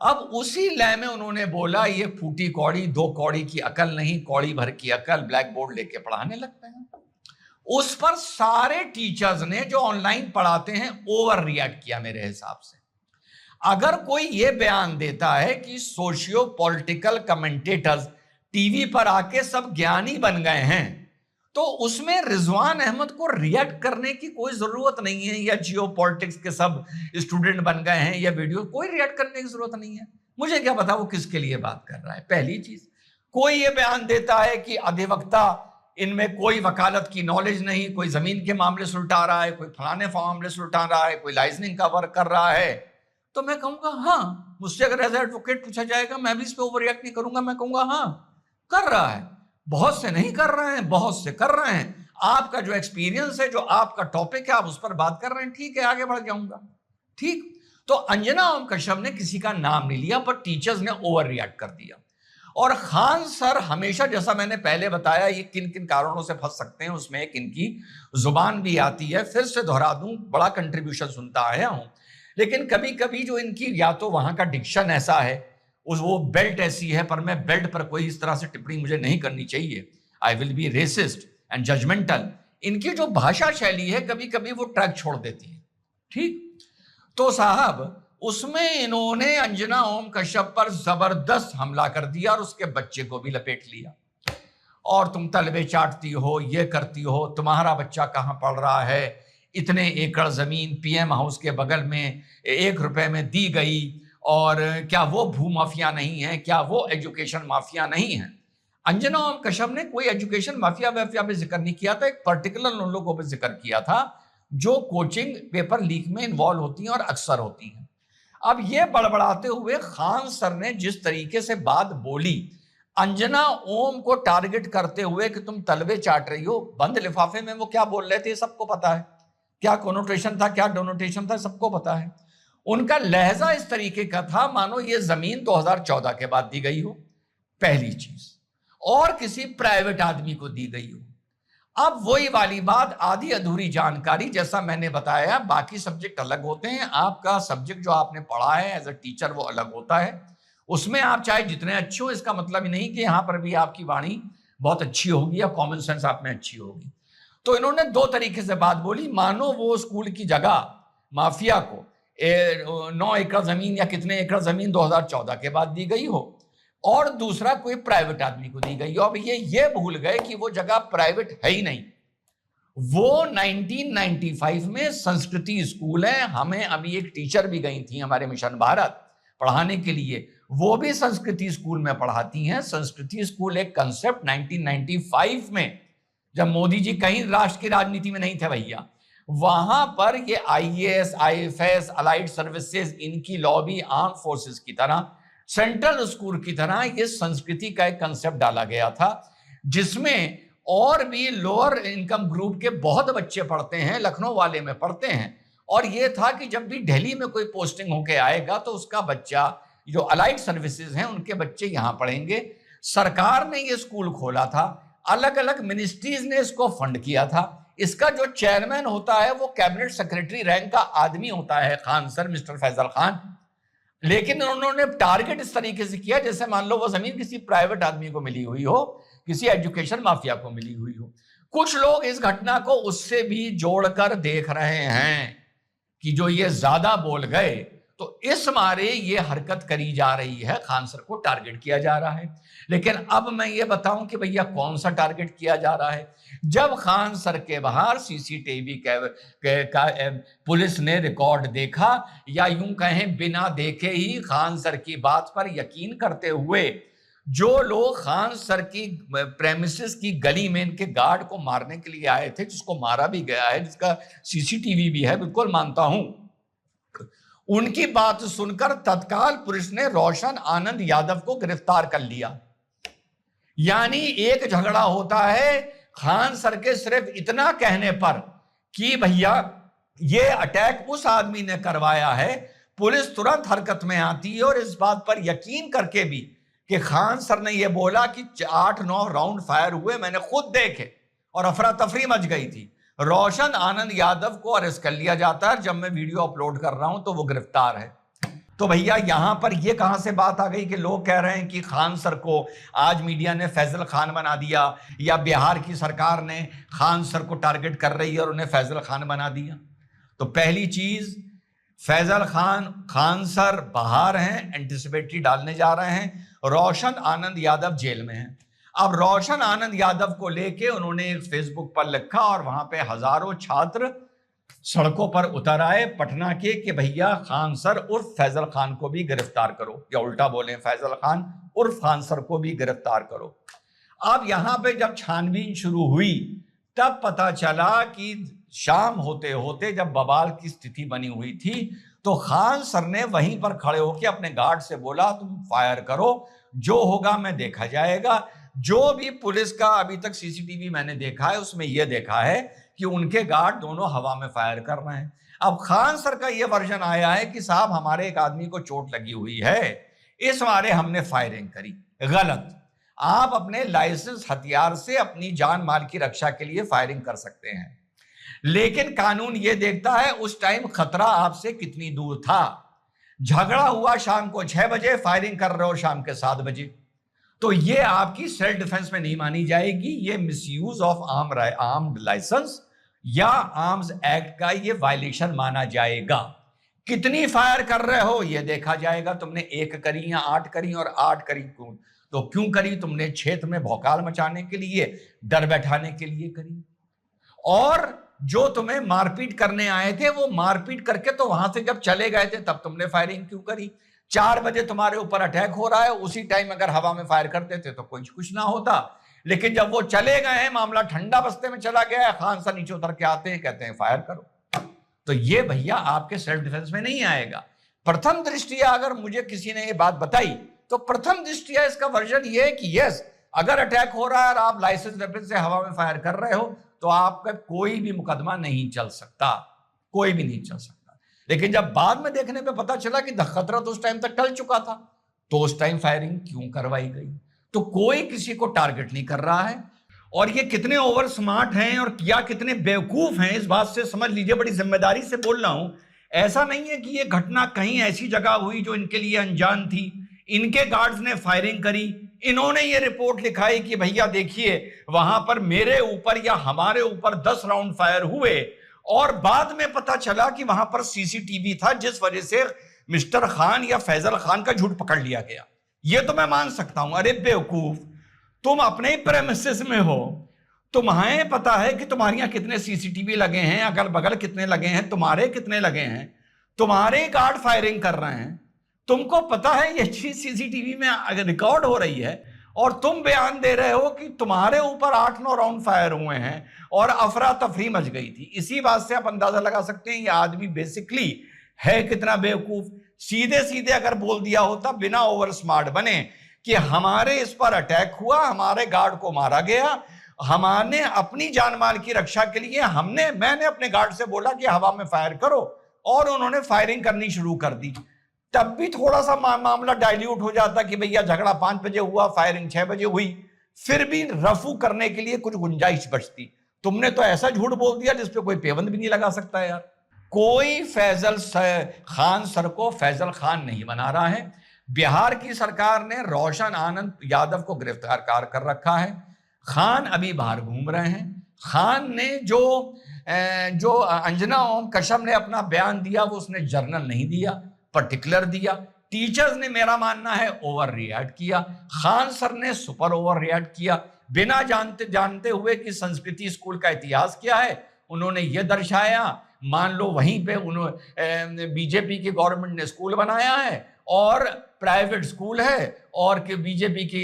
اب اسی لے میں انہوں نے بولا یہ پھوٹی کوڑی 2 کوڑی کی عقل نہیں، کوڑی بھر کی عقل، بلیک بورڈ لے کے پڑھانے لگتے ہیں۔ اس پر سارے ٹیچرز نے جو آن لائن پڑھاتے ہیں اوور ریئیکٹ کیا میرے حساب سے۔ اگر کوئی یہ بیان دیتا ہے کہ socio political commentators T V پر آ کے سب گیانی بن گئے ہیں، تو اس میں رضوان احمد کو ریئیکٹ کرنے کی کوئی ضرورت نہیں ہے، یا جیو پولیٹکس کے سب اسٹوڈنٹ بن گئے ہیں یا ویڈیو، کوئی ریئیکٹ کرنے کی ضرورت نہیں ہے۔ مجھے کیا پتا وہ کس کے لیے بات کر رہا ہے۔ پہلی چیز، کوئی یہ بیان دیتا ہے کہ ادھیوکتا ان میں کوئی وکالت کی نالج نہیں، کوئی زمین کے معاملے سے الٹا رہا ہے، کوئی فلانے معاملے سے الٹا رہا ہے، کوئی لائسننگ کا ورک کر رہا ہے، تو میں کہوں گا ہاں، مجھ سے اگر ایز ایڈوکیٹ پوچھا جائے گا میں بھی اس پہ اوور ریئیکٹ نہیں کروں گا، میں کہوں گا ہاں کر رہا ہے۔ بہت سے نہیں کر رہے ہیں، بہت سے کر رہے ہیں۔ آپ کا جو ایکسپیرینس ہے، جو آپ کا ٹاپک ہے، آپ اس پر بات کر رہے ہیں، ٹھیک ہے، آگے بڑھ جاؤں گا۔ ٹھیک، تو انجنا اوم کشیپ نے کسی کا نام نہیں لیا، پر ٹیچرز نے اوور ریئیکٹ کر دیا۔ اور خان سر ہمیشہ، جیسا میں نے پہلے بتایا، یہ کن کن کارنوں سے پھنس سکتے ہیں، اس میں ایک ان کی زبان بھی آتی ہے، پھر سے دہرا دوں، بڑا کنٹریبیوشن سنتا آیا ہوں، لیکن کبھی کبھی جو ان کی یا تو وہاں کا ڈکشن ایسا ہے، وہ بیلٹ ایسی ہے، پر میں بیلٹ پر کوئی اس طرح سے ٹپڑی مجھے نہیں کرنی چاہیے، I will be resist and judgmental. ان کی جو بھاشا شیلی ہے کبھی کبھی وہ ٹریک چھوڑ دیتی ہے۔ ٹھیک، تو صاحب اس میں انہوں نے انجنا اوم کشیپ پر زبردست حملہ کر دیا اور اس کے بچے کو بھی لپیٹ لیا، اور تم طلبے چاٹتی ہو، یہ کرتی ہو، تمہارا بچہ کہاں پڑھ رہا ہے، اتنے ایکڑ زمین پی ایم ہاؤس کے بغل میں 1 روپے میں دی گئی، اور کیا وہ بھو مافیا نہیں ہے، کیا وہ ایجوکیشن مافیا نہیں ہے۔ انجنا اوم کشیپ نے کوئی ایجوکیشن مافیا پہ ذکر نہیں کیا تھا، ایک پرٹیکولر ان لوگوں پہ ذکر کیا تھا جو کوچنگ پیپر لیک میں انوالو ہوتی ہیں اور اکثر ہوتی ہیں۔ اب یہ بڑبڑاتے ہوئے خان سر نے جس طریقے سے بات بولی، انجنا اوم کو ٹارگٹ کرتے ہوئے کہ تم طلبے چاٹ رہی ہو، بند لفافے میں وہ کیا بول رہے تھے سب کو پتا ہے، کیا کنوٹیشن تھا، کیا ڈونوٹیشن تھا، سب کو پتا ہے۔ ان کا لہجہ اس طریقے کا تھا مانو یہ زمین 2014 کے بعد دی گئی ہو، پہلی چیز، اور کسی پرائیویٹ آدمی کو دی گئی ہو۔ اب وہی والی بات، آدھی ادھوری جانکاری، جیسا میں نے بتایا، باقی سبجیکٹ الگ ہوتے ہیں، آپ کا سبجیکٹ جو آپ نے پڑھا ہے ایز اے ٹیچر وہ الگ ہوتا ہے، اس میں آپ چاہے جتنے اچھے ہو، اس کا مطلب ہی نہیں کہ یہاں پر بھی آپ کی وانی بہت اچھی ہوگی یا کامن سینس آپ میں اچھی ہوگی۔ تو انہوں نے 2 طریقے سے بات بولی، مانو وہ اسکول کی جگہ مافیا کو 9 ایکڑ زمین یا کتنے ایکڑ زمین 2014 کے بعد دی گئی ہو، اور دوسرا کوئی پرائیویٹ آدمی کو دی گئی ہو۔ اب یہ بھول گئے کہ وہ جگہ پرائیویٹ ہے ہی نہیں، وہ 1995 میں سنسکرتی اسکول ہے۔ ہمیں ابھی ایک ٹیچر بھی گئی تھی ہمارے مشن بھارت پڑھانے کے لیے، وہ بھی سنسکرتی اسکول میں پڑھاتی ہیں۔ سنسکرتی اسکول ایک کنسپٹ 1995 میں، جب مودی جی کہیں راشٹر کی راجنیتی میں نہیں تھے بھیا، وہاں پر یہ I A S, I F S, allied services, ان کی لابی آرم فورسز کی طرح، سینٹرل اسکول کی طرح یہ سنسکرتی کا ایک کنسپٹ ڈالا گیا تھا، جس میں اور بھی لوور انکم گروپ کے بہت بچے پڑھتے ہیں، لکھنؤ والے میں پڑھتے ہیں۔ اور یہ تھا کہ جب بھی دہلی میں کوئی پوسٹنگ ہو کے آئے گا تو اس کا بچہ، جو الائڈ سروسز ہیں ان کے بچے یہاں پڑھیں گے۔ سرکار نے یہ اسکول کھولا تھا، الگ الگ منسٹریز نے اس کو فنڈ کیا تھا۔ اس کا جو چیئرمین ہوتا ہے وہ کیبنٹ سیکرٹری رینک کا آدمی ہوتا ہے، خان سر، مسٹر فیضل خان۔ لیکن انہوں نے ٹارگٹ اس طریقے سے کیا جیسے مان لو وہ زمین کسی پرائیویٹ آدمی کو ملی ہوئی ہو، کسی ایجوکیشن مافیا کو ملی ہوئی ہو۔ کچھ لوگ اس گھٹنا کو اس سے بھی جوڑ کر دیکھ رہے ہیں کہ جو یہ زیادہ بول گئے تو اس مارے یہ حرکت کری جا رہی ہے، خان سر کو ٹارگٹ کیا جا رہا ہے۔ لیکن اب میں یہ بتاؤں کہ بھیا کون سا ٹارگٹ کیا جا رہا ہے؟ جب خان سر کے باہر سی سی ٹی وی پولیس نے ریکارڈ دیکھا، یا یوں کہیں بنا دیکھے ہی خان سر کی بات پر یقین کرتے ہوئے جو لوگ خان سر کی پریمیسز کی گلی میں ان کے گارڈ کو مارنے کے لیے آئے تھے، جس کو مارا بھی گیا ہے، جس کا سی سی ٹی وی بھی ہے، بالکل مانتا ہوں، ان کی بات سن کر تتکال پولیس نے روشن آنند یادو کو گرفتار کر لیا۔ یعنی ایک جھگڑا ہوتا ہے خان سر کے صرف اتنا کہنے پر کہ بھیا یہ اٹیک اس آدمی نے کروایا ہے، پولیس ترنت حرکت میں آتی ہے، اور اس بات پر یقین کر کے بھی کہ خان سر نے یہ بولا کہ 8-9 راؤنڈ فائر ہوئے، میں نے خود دیکھے، اور افراتفری مچ گئی تھی۔ روشن آنند یادو کو اریسٹ کر لیا جاتا ہے، جب میں ویڈیو اپلوڈ کر رہا ہوں تو وہ گرفتار ہے۔ تو بھیا یہاں پر یہ کہاں سے بات آ گئی کہ لوگ کہہ رہے ہیں کہ خان سر کو آج میڈیا نے فیضل خان بنا دیا، یا بہار کی سرکار نے خان سر کو ٹارگٹ کر رہی ہے اور انہیں فیضل خان بنا دیا؟ تو پہلی چیز، فیضل خان سر باہر ہیں، اینٹیسپیٹری ڈالنے جا رہے ہیں، روشن آنند یادو جیل میں ہیں۔ اب روشن آنند یادو کو لے کے انہوں نے ایک فیس بک پر لکھا اور وہاں پہ ہزاروں چھاتر سڑکوں پر اتر آئے پٹنہ کے کہ بھیا خان سر عرف فیضل خان کو بھی گرفتار کرو، یا الٹا بولیں فیضل خان عرف خان سر کو بھی گرفتار کرو۔ اب یہاں پہ جب چھانبین شروع ہوئی تب پتا چلا کہ شام ہوتے ہوتے جب بوال کی استھتی بنی ہوئی تھی تو خان سر نے وہیں پر کھڑے ہو کے اپنے گارڈ سے بولا تم فائر کرو، جو ہوگا میں دیکھا جائے گا۔ جو بھی پولیس کا ابھی تک سی سی ٹی وی میں نے دیکھا ہے اس میں یہ دیکھا ہے کہ ان کے گارڈ دونوں ہوا میں فائر کر رہے ہیں۔ اب خان سر کا یہ ورژن آیا ہے کہ صاحب ہمارے ایک آدمی کو چوٹ لگی ہوئی ہے، اس مارے ہم نے فائرنگ کری۔ غلط۔ آپ اپنے لائسنس ہتھیار سے اپنی جان مال کی رکشا کے لیے فائرنگ کر سکتے ہیں، لیکن قانون یہ دیکھتا ہے اس ٹائم خطرہ آپ سے کتنی دور تھا۔ جھگڑا ہوا شام کو 6 بجے، فائرنگ کر رہے ہو شام کے 7 بجے، تو یہ آپ کی سیلف ڈیفنس میں نہیں مانی جائے گی، یہ مس یوز آف آرمڈ لائسنس یا آرمز ایکٹ کا یہ وائلیشن مانا جائے گا۔ کتنی فائر کر رہے ہو یہ دیکھا جائے گا، تم نے 1 کری یا 8 کری، اور 8 کری تو کیوں کری؟ تم نے چھیتر میں بھوکال مچانے کے لیے، ڈر بیٹھانے کے لیے کری، اور جو تمہیں مار پیٹ کرنے آئے تھے وہ مار پیٹ کر کے تو وہاں سے جب چلے گئے تھے تب تم نے فائرنگ کیوں کری؟ 4 بجے تمہارے اوپر اٹیک ہو رہا ہے، اسی ٹائم اگر ہوا میں فائر کرتے تھے تو کچھ نہ ہوتا، لیکن جب وہ چلے گئے ہیں، معاملہ ٹھنڈا بستے میں چلا گیا ہے، خان سر نیچے اتر کے آتے ہیں، کہتے ہیں فائر کرو، تو یہ بھیا آپ کے سیلف ڈیفنس میں نہیں آئے گا۔ پرتھم درشٹیا اگر مجھے کسی نے یہ بات بتائی تو پرتھم درشٹیا اس کا ورژن یہ ہے کہ یس، اگر اٹیک ہو رہا ہے اور آپ لائسنس ویپن سے ہوا میں فائر کر رہے ہو تو آپ کا کوئی بھی مقدمہ نہیں چل سکتا، کوئی بھی نہیں چل سکتا۔ لیکن جب بعد میں دیکھنے پہ پتا چلا کہ خطرہ تو اس ٹائم تک ٹل چکا تھا، تو اس ٹائم فائرنگ کیوں کروائی گئی؟ تو کوئی کسی کو ٹارگٹ نہیں کر رہا ہے، اور یہ کتنے اوور سمارٹ ہیں اور کیا کتنے بیوقوف ہیں اس بات سے سمجھ لیجئے، بڑی ذمہ داری سے بول رہا ہوں۔ ایسا نہیں ہے کہ یہ گھٹنا کہیں ایسی جگہ ہوئی جو ان کے لیے انجان تھی، ان کے گارڈز نے فائرنگ کری، انہوں نے یہ رپورٹ لکھائی کہ بھیا دیکھیے وہاں پر میرے اوپر یا ہمارے اوپر 10 راؤنڈ فائر ہوئے، اور بعد میں پتا چلا کہ وہاں پر سی سی ٹی وی تھا جس وجہ سے مسٹر خان یا فیضل خان کا جھوٹ پکڑ لیا گیا۔ یہ تو میں مان سکتا ہوں۔ ارے بیوقوف، تم اپنے ہی پریمیسز میں ہو، تمہیں پتا ہے کہ تمہاریاں کتنے سی سی ٹی وی لگے ہیں، اگل بگل کتنے لگے ہیں، تمہارے کتنے لگے ہیں، تمہارے گارڈ فائرنگ کر رہے ہیں، تم کو پتا ہے یہ چیز سی سی ٹی وی میں ریکارڈ ہو رہی ہے، اور تم بیان دے رہے ہو کہ تمہارے اوپر 8-9 راؤنڈ فائر ہوئے ہیں اور افراتفری مچ گئی تھی۔ اسی بات سے آپ اندازہ لگا سکتے ہیں یہ آدمی بیسکلی ہے کتنا بیوقوف۔ سیدھے سیدھے اگر بول دیا ہوتا بنا اوور سمارٹ بنے کہ ہمارے اس پر اٹیک ہوا، ہمارے گارڈ کو مارا گیا، ہمارے اپنی جان مال کی رکشا کے لیے میں نے اپنے گارڈ سے بولا کہ ہوا میں فائر کرو، اور انہوں نے فائرنگ کرنی شروع کر دی، تب بھی تھوڑا سا معاملہ ڈائلیوٹ ہو جاتا کہ بھیا جھگڑا 5 بجے ہوا، فائرنگ 6 بجے ہوئی، پھر بھی رفو کرنے کے لیے کچھ گنجائش بچتی۔ تم نے تو ایسا جھوٹ بول دیا جس پہ کوئی پیوند بھی نہیں لگا سکتا یار۔ کوئی فیضل خان سر کو فیضل خان نہیں بنا رہا ہے۔ بہار کی سرکار نے روشن آنند یادو کو گرفتار کر رکھا ہے، خان ابھی باہر گھوم رہے ہیں۔ خان نے جو انجنا اوم کشم نے اپنا بیان دیا وہ اس نے جرنل نہیں دیا، پرٹیکولر دیا۔ ٹیچرز نے میرا ماننا ہے اوور ریئیکٹ کیا، خان سر نے سپر اوور ریئیکٹ کیا، بنا جانتے ہوئے کہ سنسکرتی اسکول کا اتہاس کیا ہے انہوں نے یہ درشایا۔ مان لو وہیں پہ بی جے پی کی گورنمنٹ نے اسکول بنایا ہے اور پرائیویٹ اسکول ہے، اور کہ بی جے پی کی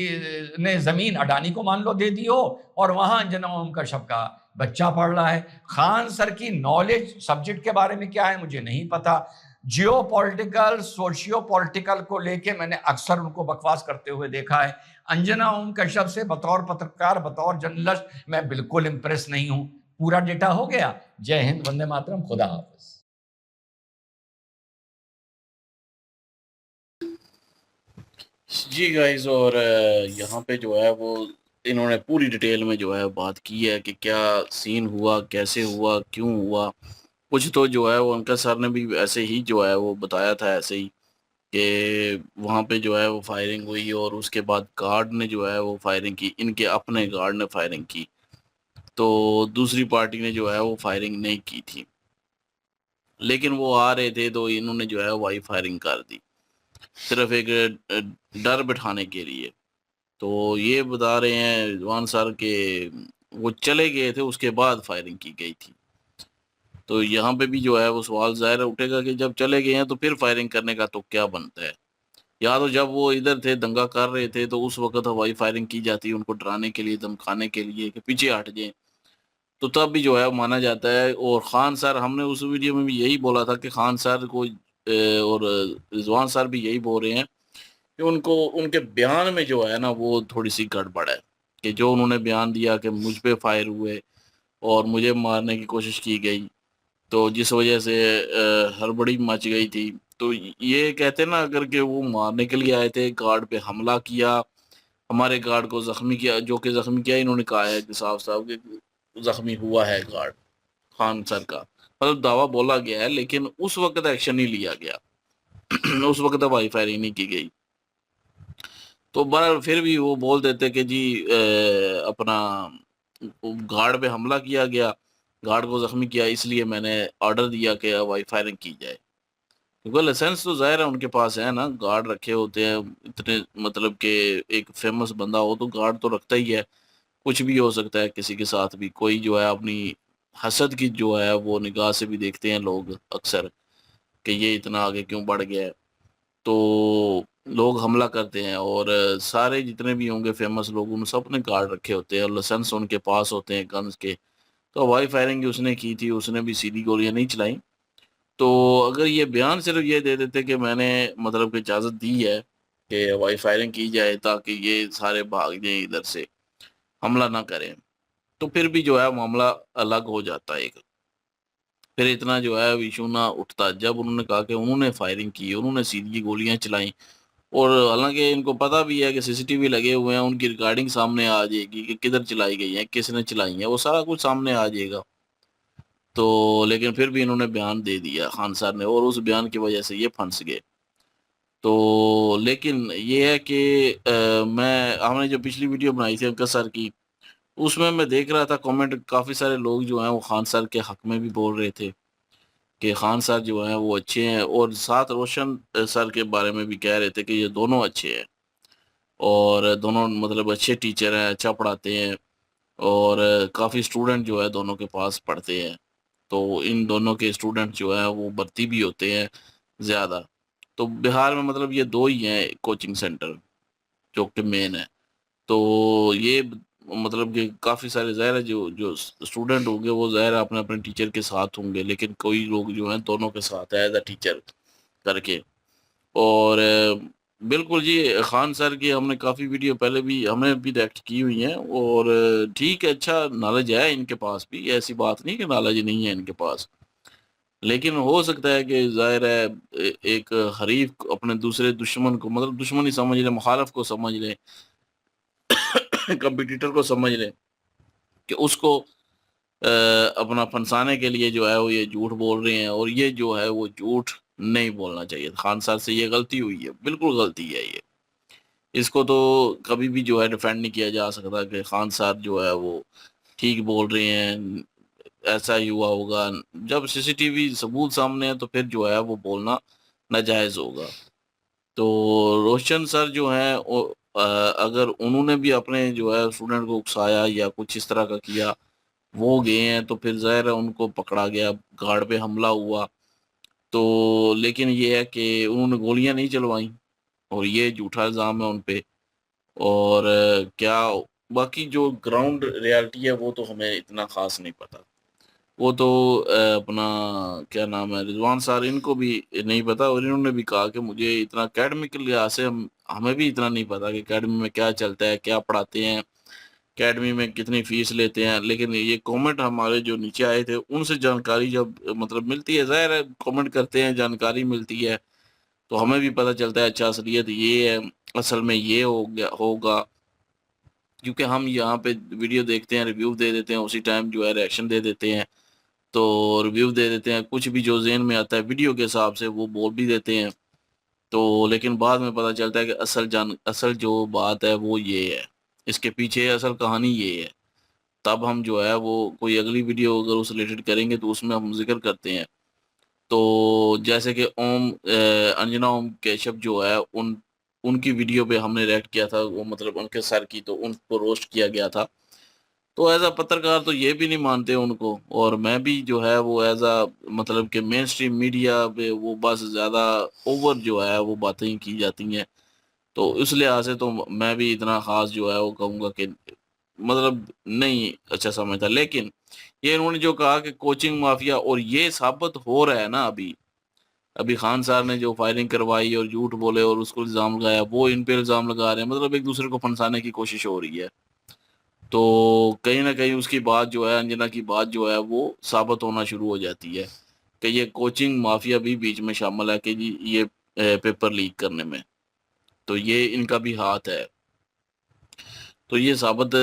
نے زمین اڈانی کو مان لو دے دی ہو، اور وہاں انجنا اوم کشف کا بچہ پڑھ رہا ہے۔ خان سر کی نالج سبجیکٹ کے بارے میں کیا ہے مجھے نہیں پتا۔ جیو پولیٹیکل سوشیو پولیٹیکل کو لے کے میں نے اکثر ان کو بکواس کرتے ہوئے دیکھا ہے۔ انجنا اوم کشف سے بطور پترکار، بطور جرنلسٹ میں بالکل امپریس نہیں ہوں۔ پورا ڈیٹا ہو گیا۔ جے ہند، وندے ماترم، خدا حافظ۔ جی گائز، اور یہاں پہ جو ہے وہ انہوں نے پوری ڈیٹیل میں جو ہے بات کی ہے کہ کیا سین ہوا، کیسے ہوا، کیوں ہوا۔ کچھ تو جو ہے وہ ان کا سر نے بھی ایسے ہی جو ہے وہ بتایا تھا ایسے ہی کہ وہاں پہ جو ہے وہ فائرنگ ہوئی اور اس کے بعد گارڈ نے جو ہے وہ فائرنگ کی، ان کے اپنے گارڈ نے فائرنگ کی، تو دوسری پارٹی نے جو ہے وہ فائرنگ نہیں کی تھی، لیکن وہ آ رہے تھے تو انہوں نے جو ہے وائی فائرنگ کر دی صرف ایک ڈر بٹھانے کے لیے۔ تو یہ بتا رہے ہیں رضوان سر کہ وہ چلے گئے تھے، اس کے بعد فائرنگ کی گئی تھی۔ تو یہاں پہ بھی جو ہے وہ سوال ظاہر اٹھے گا کہ جب چلے گئے ہیں تو پھر فائرنگ کرنے کا تو کیا بنتا ہے؟ یا تو جب وہ ادھر تھے دنگا کر رہے تھے تو اس وقت ہوائی فائرنگ کی جاتی ان کو ڈرانے کے لیے، دمکانے کے لیے کہ پیچھے ہٹ جائیں، تو تب بھی جو ہے مانا جاتا ہے۔ اور خان سر، ہم نے اس ویڈیو میں بھی یہی بولا تھا کہ خان سر کو اور رضوان سر بھی یہی بول رہے ہیں کہ ان کے بیان میں جو ہے نا وہ تھوڑی سی گڑبڑ ہے، کہ جو انہوں نے بیان دیا کہ مجھ پہ فائر ہوئے اور مجھے مارنے کی کوشش کی گئی، تو جس وجہ سے ہڑبڑی مچ گئی تھی، تو یہ کہتے ہیں نا اگر کہ وہ مارنے کے لیے آئے تھے، گارڈ پہ حملہ کیا، ہمارے گارڈ کو زخمی کیا، جو کہ زخمی کیا انہوں نے کہا ہے کہ صاحب کہ زخمی ہوا ہے گارڈ خان سر کا، مطلب دعویٰ بولا گیا ہے، لیکن اس وقت ایکشن نہیں لیا گیا اس وقت ہوائی فائرنگ نہیں کی گئی۔ تو بہرحال پھر بھی وہ بول دیتے کہ جی اپنا گارڈ پہ حملہ کیا گیا، گارڈ کو زخمی کیا، اس لیے میں نے آرڈر دیا کہ ہوائی فائرنگ کی جائے، کیونکہ لائسنس تو ظاہر ہے ان کے پاس ہے نا، گارڈ رکھے ہوتے ہیں اتنے، مطلب کہ ایک فیمس بندہ ہو تو گارڈ تو رکھتا ہی ہے، کچھ بھی ہو سکتا ہے کسی کے ساتھ بھی، کوئی جو ہے اپنی حسد کی جو ہے وہ نگاہ سے بھی دیکھتے ہیں لوگ اکثر کہ یہ اتنا آگے کیوں بڑھ گیا ہے، تو لوگ حملہ کرتے ہیں، اور سارے جتنے بھی ہوں گے فیمس لوگ ان سب نے گارڈ رکھے ہوتے ہیں اور لائسنس ان کے پاس ہوتے ہیں گنز کے، تو ہوائی فائرنگ اس نے کی تھی، اس نے بھی سیدھی گولیاں نہیں چلائیں۔ تو اگر یہ بیان صرف یہ دے دیتے کہ میں نے مطلب کہ اجازت دی ہے کہ ہوائی فائرنگ کی جائے تاکہ یہ سارے بھاگ جائیں ادھر سے، حملہ نہ کریں، تو پھر بھی جو ہے معاملہ الگ ہو جاتا ہے، پھر اتنا جو ہے ایشو نہ اٹھتا۔ جب انہوں نے کہا کہ انہوں نے فائرنگ کی، انہوں نے سیدھی گولیاں چلائیں، اور حالانکہ ان کو پتہ بھی ہے کہ سی سی ٹی وی لگے ہوئے ہیں، ان کی ریکارڈنگ سامنے آ جائے گی کہ کدھر چلائی گئی ہیں، کس نے چلائی ہیں، وہ سارا کچھ سامنے آ جائے گا، تو لیکن پھر بھی انہوں نے بیان دے دیا خان صاحب نے، اور اس بیان کی وجہ سے یہ پھنس گئے۔ تو لیکن یہ ہے کہ ہم نے جو پچھلی ویڈیو بنائی تھی انکل سر کی، اس میں دیکھ رہا تھا کامنٹ، کافی سارے لوگ جو ہیں وہ خان سر کے حق میں بھی بول رہے تھے کہ خان سر جو ہیں وہ اچھے ہیں، اور ساتھ روشن سر کے بارے میں بھی کہہ رہے تھے کہ یہ دونوں اچھے ہیں، اور دونوں مطلب اچھے ٹیچر ہیں، اچھا پڑھاتے ہیں، اور کافی اسٹوڈنٹ جو ہے دونوں کے پاس پڑھتے ہیں، تو ان دونوں کے اسٹوڈنٹ جو ہیں وہ بھرتی بھی ہوتے ہیں زیادہ۔ تو بہار میں مطلب یہ دو ہی ہیں کوچنگ سینٹر جو کہ مین ہے، تو یہ مطلب کہ کافی سارے ظاہر ہے جو اسٹوڈنٹ ہوں گے وہ ظاہر ہے اپنے اپنے ٹیچر کے ساتھ ہوں گے، لیکن کوئی لوگ جو ہیں دونوں کے ساتھ ایز اے ٹیچر کر کے۔ اور بالکل جی، خان سر کی ہم نے کافی ویڈیو پہلے بھی ہم نے بھی ریکٹ کی ہوئی ہیں، اور ٹھیک ہے، اچھا نالج ہے ان کے پاس بھی، ایسی بات نہیں کہ نالج نہیں ہے ان کے پاس، لیکن ہو سکتا ہے کہ ظاہر ہے ایک حریف اپنے دوسرے دشمن کو، مطلب دشمن ہی سمجھ لے، مخالف کو سمجھ لے، کمپٹیٹر کو سمجھ لے کہ اس کو اپنا پھنسانے کے لیے جو ہے وہ یہ جھوٹ بول رہے ہیں، اور یہ جو ہے وہ جھوٹ نہیں بولنا چاہیے۔ خان صاحب سے یہ غلطی ہوئی ہے، بالکل غلطی ہے یہ، اس کو تو کبھی بھی جو ہے ڈیفینڈ نہیں کیا جا سکتا کہ خان صاحب جو ہے وہ ٹھیک بول رہے ہیں، ایسا ہی ہوا ہوگا۔ جب سی سی ٹی وی ثبوت سامنے ہے تو پھر جو ہے وہ بولنا ناجائز ہوگا۔ تو روشن سر جو ہیں اگر انہوں نے بھی اپنے جو ہے اسٹوڈنٹ کو اکسایا یا کچھ اس طرح کا کیا، وہ گئے ہیں تو پھر ظاہر ہے ان کو پکڑا گیا، گارڈ پہ حملہ ہوا، تو لیکن یہ ہے کہ انہوں نے گولیاں نہیں چلوائیں، اور یہ جھوٹا الزام ہے ان پہ۔ اور کیا باقی جو گراؤنڈ ریالٹی ہے وہ تو ہمیں اتنا خاص نہیں پتا، وہ تو اپنا کیا نام ہے رضوان صاحب، ان کو بھی نہیں پتا، اور انہوں نے بھی کہا کہ مجھے اتنا اکیڈمک لحاظ سے ہمیں بھی اتنا نہیں پتا کہ اکیڈمی میں کیا چلتا ہے، کیا پڑھاتے ہیں، اکیڈمی میں کتنی فیس لیتے ہیں، لیکن یہ کومنٹ ہمارے جو نیچے آئے تھے ان سے جانکاری جب مطلب ملتی ہے، ظاہر ہے کومنٹ کرتے ہیں جانکاری ملتی ہے تو ہمیں بھی پتہ چلتا ہے اچھا اصلیت یہ ہے، اصل میں یہ ہوگا، کیونکہ ہم یہاں پہ ویڈیو دیکھتے ہیں، ریویو دے دیتے ہیں، اسی ٹائم جو ہے ریئیکشن دے دیتے ہیں، تو ریویو دے دیتے ہیں، کچھ بھی جو ذہن میں آتا ہے ویڈیو کے حساب سے وہ بول بھی دیتے ہیں، تو لیکن بعد میں پتہ چلتا ہے کہ اصل جو بات ہے وہ یہ ہے، اس کے پیچھے اصل کہانی یہ ہے. تب ہم جو ہے وہ کوئی اگلی ویڈیو اگر اس ریلیٹڈ کریں گے تو اس میں ہم ذکر کرتے ہیں. تو جیسے کہ انجنا اوم کیشپ جو ہے ان کی ویڈیو پہ ہم نے ریئیکٹ کیا تھا، وہ مطلب ان کے سر کی، تو ان کو روسٹ کیا گیا تھا. تو ایز اے پترکار تو یہ بھی نہیں مانتے ان کو، اور میں بھی جو ہے وہ ایز اے مطلب کہ مین سٹریم میڈیا پہ وہ بس زیادہ اوور جو ہے وہ باتیں کی جاتی ہیں. تو اس لحاظ سے تو میں بھی اتنا خاص جو ہے وہ کہوں گا کہ مطلب نہیں اچھا سمجھتا. لیکن یہ انہوں نے جو کہا کہ کوچنگ مافیا، اور یہ ثابت ہو رہا ہے نا، ابھی خان صاحب نے جو فائرنگ کروائی اور جھوٹ بولے اور اس کو الزام لگایا، وہ ان پہ الزام لگا رہے ہیں، مطلب ایک دوسرے کو پھنسانے کی کوشش ہو رہی ہے. تو کہیں نہ کہیں اس کی بات جو ہے، انجنا کی بات جو ہے وہ ثابت ہونا شروع ہو جاتی ہے کہ یہ کوچنگ مافیا بھی بیچ میں شامل ہے کہ جی یہ پیپر لیک کرنے میں، تو یہ ان کا بھی ہاتھ ہے. تو یہ ثابت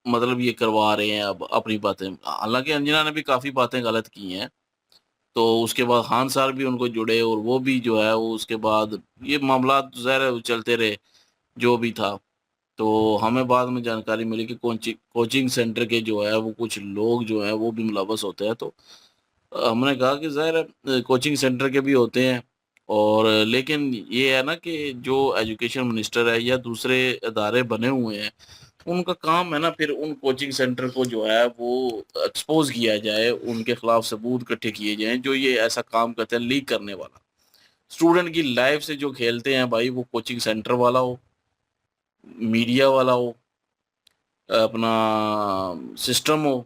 مطلب یہ کروا رہے ہیں اب اپنی باتیں. حالانکہ انجنا نے بھی کافی باتیں غلط کی ہیں. تو اس کے بعد خان صاحب بھی ان کو جڑے، اور وہ بھی جو ہے وہ اس کے بعد یہ معاملات ظاہر ہے چلتے رہے جو بھی تھا. تو ہمیں بعد میں جانکاری ملی کہ کوچنگ سینٹر کے جو ہے وہ کچھ لوگ جو ہیں وہ بھی ملوث ہوتے ہیں. تو ہم نے کہا کہ ظاہر ہے کوچنگ سینٹر کے بھی ہوتے ہیں، اور لیکن یہ ہے نا کہ جو ایجوکیشن منسٹر ہے یا دوسرے ادارے بنے ہوئے ہیں، ان کا کام ہے نا پھر ان کوچنگ سینٹر کو جو ہے وہ ایکسپوز کیا جائے، ان کے خلاف ثبوت اکٹھے کیے جائیں جو یہ ایسا کام کرتے ہیں لیک کرنے والا. اسٹوڈنٹ کی لائف سے جو کھیلتے ہیں بھائی، وہ کوچنگ سینٹر والا ہو، میڈیا والا ہو، اپنا سسٹم ہو،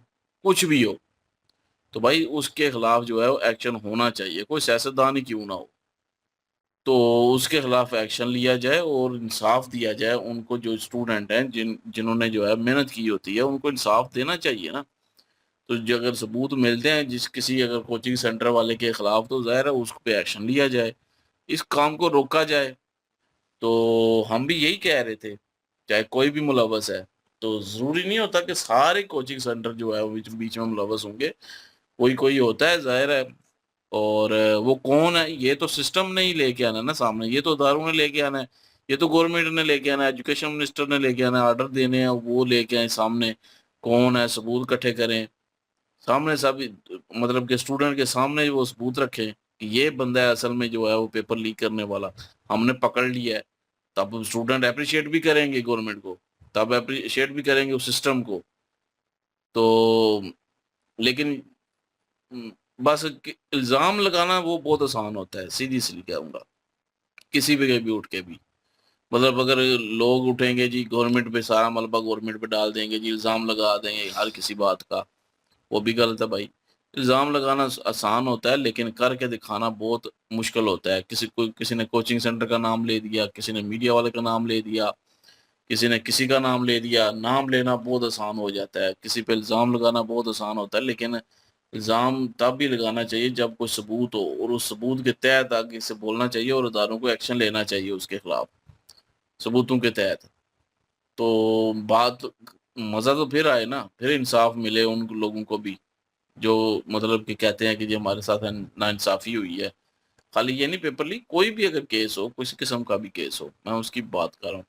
کچھ بھی ہو، تو بھائی اس کے خلاف جو ہے وہ ایکشن ہونا چاہیے، کوئی سیاستدان ہی کیوں نہ ہو. تو اس کے خلاف ایکشن لیا جائے اور انصاف دیا جائے ان کو، جو اسٹوڈنٹ ہیں جنہوں نے جو ہے محنت کی ہوتی ہے، ان کو انصاف دینا چاہیے نا. تو جو اگر ثبوت ملتے ہیں کسی اگر کوچنگ سینٹر والے کے خلاف، تو ظاہر ہے اس پہ ایکشن لیا جائے، اس کام کو روکا جائے. تو ہم بھی یہی کہہ رہے تھے، چاہے کوئی بھی ملوث ہے، تو ضروری نہیں ہوتا کہ سارے کوچنگ سینٹر جو ہے وہ بیچ میں ملوث ہوں گے، کوئی ہوتا ہے ظاہر ہے. اور وہ کون ہے، یہ تو سسٹم نے ہی لے کے آنا ہے نا سامنے، یہ تو اداروں نے لے کے آنا ہے، یہ تو گورنمنٹ نے لے کے آنا ہے، ایجوکیشن منسٹر نے لے کے آنا ہے، آرڈر دینے ہیں وہ لے کے آئیں سامنے، کون ہے ثبوت اکٹھے کریں سامنے سب، مطلب کہ اسٹوڈنٹ کے سامنے وہ ثبوت رکھیں کہ یہ بندہ ہے اصل میں جو ہے وہ پیپر لیک کرنے والا، ہم نے پکڑ لیا ہے. تب اسٹوڈنٹ اپریشیٹ بھی کریں گے گورنمنٹ کو، تب اپریشیٹ بھی کریں گے اس سسٹم کو. تو لیکن بس الزام لگانا وہ بہت آسان ہوتا ہے، سیدھی کہوں گا، کسی پہ بھی اٹھ کے بھی. مطلب اگر لوگ اٹھیں گے جی گورنمنٹ پہ، سارا ملبہ گورنمنٹ پہ ڈال دیں گے جی، الزام لگا دیں گے ہر کسی بات کا، وہ بھی غلط ہے بھائی. الزام لگانا آسان ہوتا ہے لیکن کر کے دکھانا بہت مشکل ہوتا ہے. کسی نے کوچنگ سینٹر کا نام لے دیا، کسی نے میڈیا والے کا نام لے دیا، کسی نے کسی کا نام لے دیا. نام لینا بہت آسان ہو جاتا ہے، کسی پہ الزام لگانا بہت آسان ہوتا ہے، لیکن الزام تب بھی لگانا چاہیے جب کوئی ثبوت ہو، اور اس ثبوت کے تحت آگے سے بولنا چاہیے اور اداروں کو ایکشن لینا چاہیے اس کے خلاف ثبوتوں کے تحت. تو بات مزہ تو پھر آئے نا، پھر انصاف ملے ان لوگوں کو بھی جو مطلب کہ کہتے ہیں کہ جی ہمارے ساتھ ناانصافی ہوئی ہے. خالی یہ نہیں پیپر لیک، کوئی بھی اگر کیس ہو، کسی قسم کا بھی کیس ہو، میں اس کی بات کر رہا ہوں.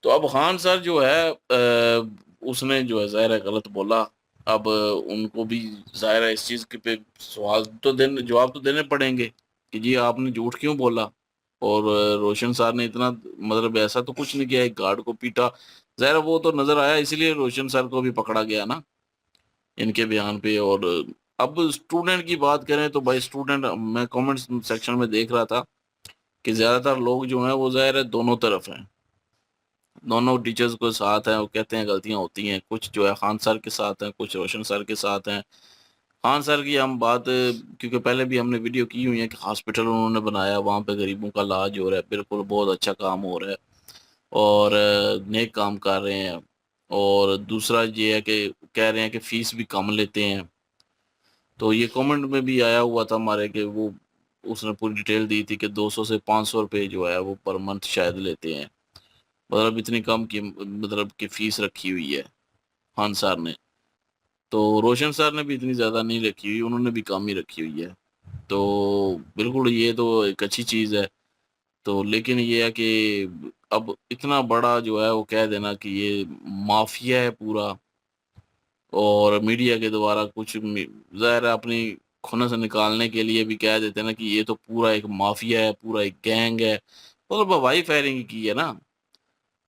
تو اب خان سر جو ہے اس نے جو ہے ظاہر ہے غلط بولا. اب ان کو بھی ظاہر ہے اس چیز کے پہ سوال تو جواب تو دینے پڑیں گے کہ جی آپ نے جھوٹ کیوں بولا. اور روشن صاحب نے اتنا مطلب ایسا تو کچھ نہیں کیا، ایک گارڈ کو پیٹا، ظاہر وہ تو نظر آیا، اسی لیے روشن سر کو بھی پکڑا گیا نا ان کے بیان پہ. اور اب اسٹوڈنٹ کی بات کریں تو بھائی اسٹوڈنٹ، میں کامنٹ سیکشن میں دیکھ رہا تھا کہ زیادہ تر لوگ جو ہیں وہ ظاہر ہے دونوں طرف ہیں، دونوں ٹیچرز کو ساتھ ہیں، وہ کہتے ہیں غلطیاں ہوتی ہیں، کچھ جو ہے خان سر کے ساتھ ہیں، کچھ روشن سر کے ساتھ ہیں. خان سر کی ہم بات، کیونکہ پہلے بھی ہم نے ویڈیو کی ہوئی ہے کہ ہاسپٹل انہوں نے بنایا، وہاں پہ غریبوں کا علاج ہو رہا ہے، بالکل بہت اچھا کام ہو رہا ہے اور نیک کام کر رہے ہیں. اور دوسرا یہ ہے کہ کہہ رہے ہیں کہ فیس بھی کم لیتے ہیں. تو یہ کامنٹ میں بھی آیا ہوا تھا ہمارے کہ وہ اس نے پوری ڈیٹیل دی تھی کہ 200 سے 500 روپے جو ہے وہ پر منتھ شاید لیتے ہیں، مطلب اتنی کم کی مطلب کہ فیس رکھی ہوئی ہے خان صاحب نے. تو روشن صاحب نے بھی اتنی زیادہ نہیں رکھی ہوئی، انہوں نے بھی کم ہی رکھی ہوئی ہے. تو بالکل یہ تو ایک اچھی چیز ہے تو لیکن یہ ہے کہ اب اتنا بڑا جو ہے وہ کہہ دینا کہ یہ مافیا ہے پورا، اور میڈیا کے دوارا کچھ ظاہر ہے اپنی کھنس نکالنے کے لیے بھی کہہ دیتے ہیں نا کہ یہ تو پورا ایک مافیا ہے، پورا ایک گینگ ہے، مطلب ہوائی فائرنگ کی ہے نا.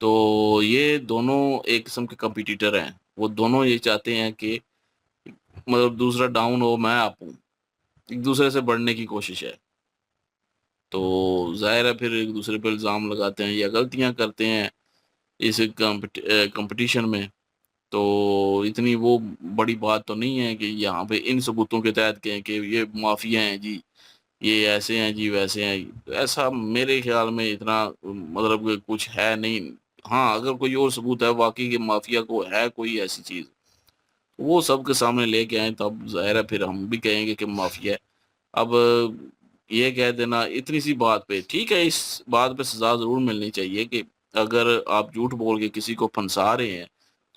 تو یہ دونوں ایک قسم کے کمپٹیٹر ہیں، وہ دونوں یہ چاہتے ہیں کہ مطلب دوسرا ڈاؤن ہو، میں آپ ہوں، ایک دوسرے سے بڑھنے کی کوشش ہے. تو ظاہر ہے پھر ایک دوسرے پہ الزام لگاتے ہیں یا غلطیاں کرتے ہیں اس کمپٹیشن میں. تو اتنی وہ بڑی بات تو نہیں ہے کہ یہاں پہ ان ثبوتوں کے تحت کہیں کہ یہ مافیا ہیں جی، یہ ایسے ہیں جی، ویسے ہیں. ایسا میرے خیال میں اتنا مطلب کہ کچھ ہے نہیں. ہاں اگر کوئی اور ثبوت ہے واقعی کہ مافیا کو ہے کوئی ایسی چیز، وہ سب کے سامنے لے کے آئیں، تب ظاہر ہے پھر ہم بھی کہیں گے کہ مافیا ہے. اب یہ کہہ دینا اتنی سی بات پہ ٹھیک ہے، اس بات پہ سزا ضرور ملنی چاہیے کہ اگر آپ جھوٹ بول کے کسی کو پھنسا رہے ہیں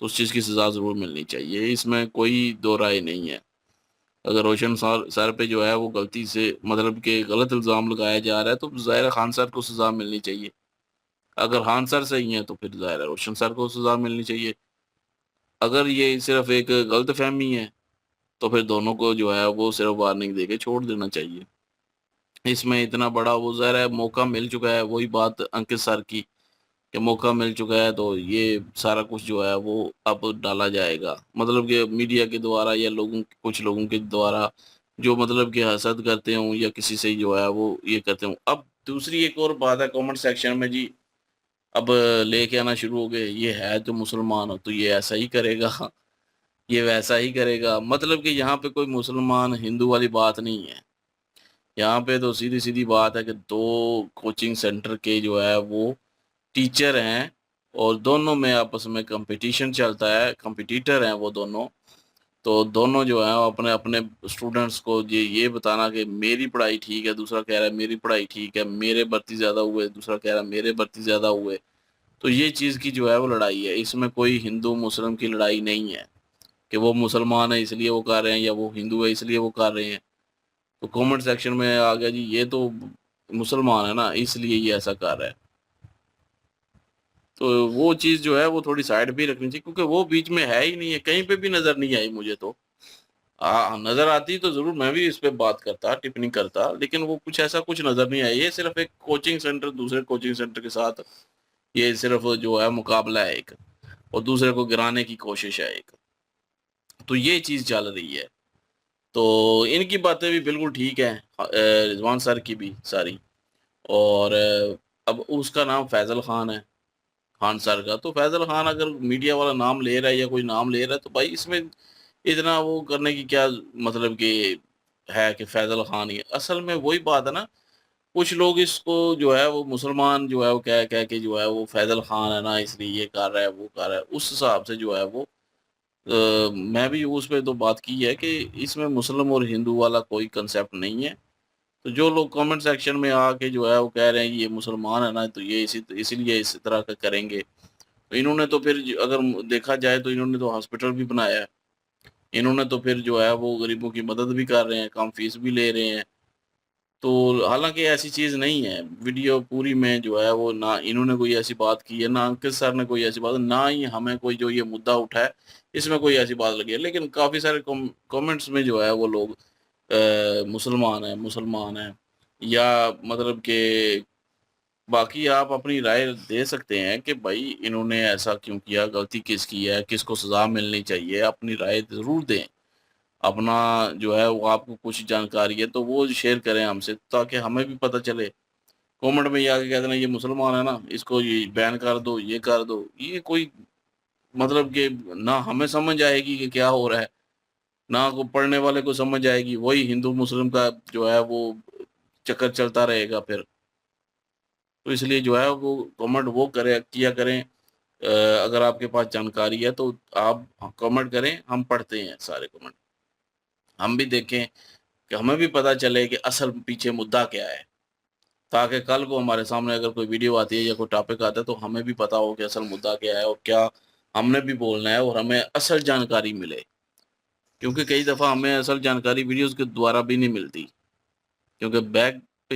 تو اس چیز کی سزا ضرور ملنی چاہیے، اس میں کوئی دو رائے نہیں ہے. اگر روشن سر پہ جو ہے وہ غلطی سے مطلب کہ غلط الزام لگایا جا رہا ہے تو ظاہر خان سر کو سزا ملنی چاہیے. اگر خان سر صحیح ہیں تو پھر ظاہر ہے روشن سر کو سزا ملنی چاہیے. اگر یہ صرف ایک غلط فہمی ہے تو پھر دونوں کو جو ہے وہ صرف وارننگ دے کے چھوڑ دینا چاہیے. اس میں اتنا بڑا وہ ظاہر ہے موقع مل چکا ہے، وہی بات انکت سر کی کہ موقع مل چکا ہے تو یہ سارا کچھ جو ہے وہ اب ڈالا جائے گا، مطلب کہ میڈیا کے دوارا یا کچھ لوگوں کے دوارا جو مطلب کہ حسد کرتے ہوں یا کسی سے جو ہے وہ یہ کرتے ہوں. اب دوسری ایک اور بات ہے کامنٹ سیکشن میں جی، اب لے کے آنا شروع ہو گئے، یہ ہے تو مسلمان ہو تو یہ ایسا ہی کرے گا، یہ ویسا ہی کرے گا. مطلب کہ یہاں پہ کوئی مسلمان ہندو والی بات نہیں ہے، یہاں پہ تو سیدھی سیدھی بات ہے کہ دو کوچنگ سینٹر کے جو ہے وہ ٹیچر ہیں اور دونوں میں آپس میں کمپٹیشن چلتا ہے، کمپٹیٹر ہیں وہ دونوں. تو دونوں جو ہیں اپنے اپنے اسٹوڈنٹس کو یہ بتانا کہ میری پڑھائی ٹھیک ہے، دوسرا کہہ رہا ہے میری پڑھائی ٹھیک ہے، میرے برتی زیادہ ہوئے، دوسرا کہہ رہا ہے میرے برتی زیادہ ہوئے. تو یہ چیز کی جو ہے وہ لڑائی ہے، اس میں کوئی ہندو مسلم کی لڑائی نہیں ہے کہ وہ مسلمان ہے اس لیے وہ کر رہے ہیں یا وہ ہندو ہے اس لیے وہ کر رہے ہیں. تو کامنٹ سیکشن میں آ گیا جی یہ تو مسلمان ہے نا اس لیے یہ ایسا کر رہا ہے. تو وہ چیز جو ہے وہ تھوڑی سائڈ بھی رکھنی چاہیے کیونکہ وہ بیچ میں ہے ہی نہیں ہے، کہیں پہ بھی نظر نہیں آئی مجھے. تو نظر آتی تو ضرور میں بھی اس پہ بات کرتا، ٹپنی کرتا، لیکن وہ کچھ ایسا کچھ نظر نہیں آئی. یہ صرف ایک کوچنگ سینٹر دوسرے کوچنگ سینٹر کے ساتھ یہ صرف جو ہے مقابلہ ہے ایک، اور دوسرے کو گرانے کی کوشش ہے ایک. تو یہ چیز چل رہی ہے. تو ان کی باتیں بھی بالکل ٹھیک ہیں، رضوان سر کی بھی ساری. اور اب اس کا نام فیضل خان ہے، خان سر کا. تو فیضل خان اگر میڈیا والا نام لے رہا ہے یا کوئی نام لے رہا ہے تو بھائی اس میں اتنا وہ کرنے کی کیا مطلب کہ ہے کہ فیضل خان ہی اصل میں وہی بات ہے نا. کچھ لوگ اس کو جو ہے وہ مسلمان جو ہے وہ کہہ کے جو ہے وہ فیضل خان ہے نا اس لیے یہ کر رہا ہے وہ کر رہا ہے، اس حساب سے جو ہے وہ میں بھی اس پہ تو بات کی ہے کہ اس میں مسلم اور ہندو والا کوئی کنسیپٹ نہیں ہے. تو جو لوگ کامنٹ سیکشن میں آ کے جو ہے وہ کہہ رہے ہیں یہ مسلمان ہے نا تو یہ اسی لیے اس طرح کا کریں گے. انہوں نے تو پھر اگر دیکھا جائے تو انہوں نے تو ہاسپٹل بھی بنایا ہے، انہوں نے تو پھر جو ہے وہ غریبوں کی مدد بھی کر رہے ہیں، کم فیس بھی لے رہے ہیں. تو حالانکہ ایسی چیز نہیں ہے، ویڈیو پوری میں جو ہے وہ نہ انہوں نے کوئی ایسی بات کی ہے، نہ انکت سر نے کوئی ایسی بات، نہ ہی ہمیں کوئی جو یہ مدعا اٹھا ہے اس میں کوئی ایسی بات لگی ہے. لیکن کافی سارے کامنٹس میں جو ہے وہ لوگ مسلمان ہیں یا مطلب کہ باقی آپ اپنی رائے دے سکتے ہیں کہ بھائی انہوں نے ایسا کیوں کیا، غلطی کس کی ہے، کس کو سزا ملنی چاہیے. اپنی رائے ضرور دیں، اپنا جو ہے وہ آپ کو کچھ جانکاری ہے تو وہ شیئر کریں ہم سے تاکہ ہمیں بھی پتہ چلے. کامنٹ میں یہ آ کے کہہ دینا یہ مسلمان ہے نا اس کو یہ بین کر دو، یہ کر دو، یہ کوئی مطلب کہ نہ ہمیں سمجھ آئے گی کہ کیا ہو رہا ہے، نہ کو پڑھنے والے کو سمجھ آئے گی. وہی ہندو مسلم کا جو ہے وہ چکر چلتا رہے گا پھر. تو اس لیے جو ہے وہ کامنٹ وہ کیا کریں. اگر آپ کے پاس جانکاری ہے تو آپ کامنٹ کریں، ہم پڑھتے ہیں سارے کامنٹ، ہم بھی دیکھیں کہ ہمیں بھی پتہ چلے کہ اصل پیچھے مدعا کیا ہے، تاکہ کل کو ہمارے سامنے اگر کوئی ویڈیو آتی ہے یا کوئی ٹاپک آتا ہے تو ہمیں بھی پتہ ہو کہ اصل مدعا کیا ہے اور کیا ہم نے بھی بولنا ہے اور ہمیں اصل جانکاری ملے. کیونکہ کئی دفعہ ہمیں اصل جانکاری ویڈیوز کے دوارا بھی نہیں ملتی، کیونکہ بیک پہ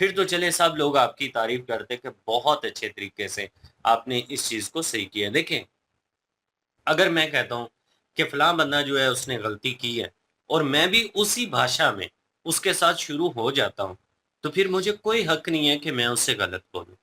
پھر تو چلے سب لوگ آپ کی تعریف کرتے کہ بہت اچھے طریقے سے آپ نے اس چیز کو صحیح کیا. دیکھیں اگر میں کہتا ہوں کہ فلاں بندہ جو ہے اس نے غلطی کی ہے اور میں بھی اسی بھاشا میں اس کے ساتھ شروع ہو جاتا ہوں تو پھر مجھے کوئی حق نہیں ہے کہ میں اس سے غلط بولوں.